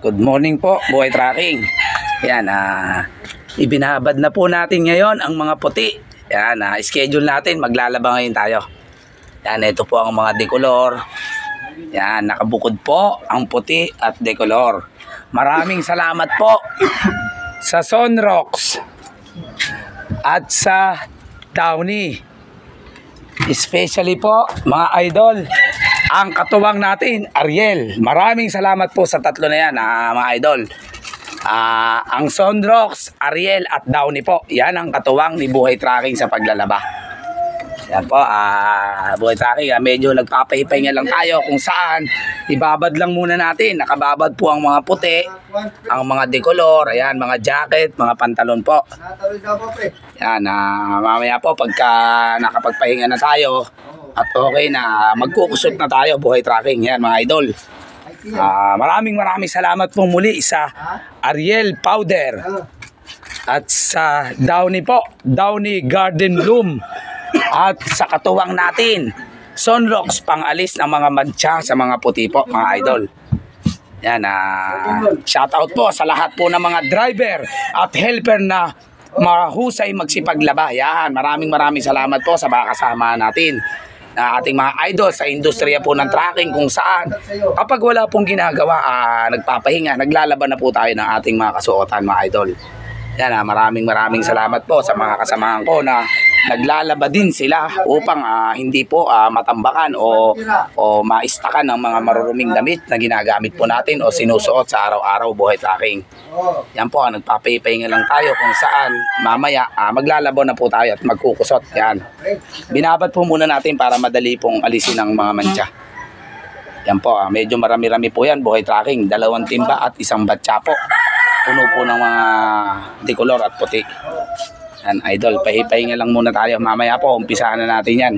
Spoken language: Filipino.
Good morning po, Buhay Tracking. Yan, ibinabad na po natin ngayon ang mga puti. Yan, schedule natin, maglalaba ngayon tayo. Yan, ito po ang mga decolor. Yan, nakabukod po ang puti at decolor. Maraming salamat po sa Sunrox at sa Downy. Especially po, mga idol, ang katuwang natin, Ariel. Maraming salamat po sa tatlo na yan, mga idol. Ang Sunrox, Ariel at Downy po. Yan ang katuwang ni Buhay Tracking sa paglalaba. Yan po, Buhay Tracking, medyo nagpapahipahinga lang tayo kung saan. Ibabad lang muna natin. Nakababad po ang mga puti, ang mga decolor, ayan, mga jacket, mga pantalon po. Yan, mamaya po pagka nakapagpahinga na tayo at okay na, magkukusot na tayo, Buhay Tracking. Yan mga idol. Maraming salamat po muli sa Ariel Powder at sa Downy po, Downy Garden Bloom, at sa katuwang natin Sunrox, pangalis ng mga mantsa sa mga puti po, mga idol. Yan, shoutout po sa lahat po ng mga driver at helper na mahusay magsipaglaba. Yan, maraming salamat po sa mga kasama natin na ating mga idol sa industriya po ng tracking, kung saan kapag wala pong ginagawa, nagpapahinga, naglalaban na po tayo ng ating mga kasuotan, mga idol. Yan, maraming salamat po sa mga kasamahan ko na naglalaba din sila upang hindi po matambakan o maistakan ng mga maruruming damit na ginagamit po natin o sinusuot sa araw-araw, Buhay Tracking. Yan po, nagpapahinga lang tayo kung saan mamaya maglalaba na po tayo at magkukusot. Yan, binabad po muna natin para madali pong alisin ang mga mantsa. Yan po, medyo marami po yan, Buhay Tracking. 2 timba at 1 batya po. Puno po ng mga decolor at puti. Yan, idol, pahipahinga lang muna tayo. Mamaya po, umpisahan na natin yan.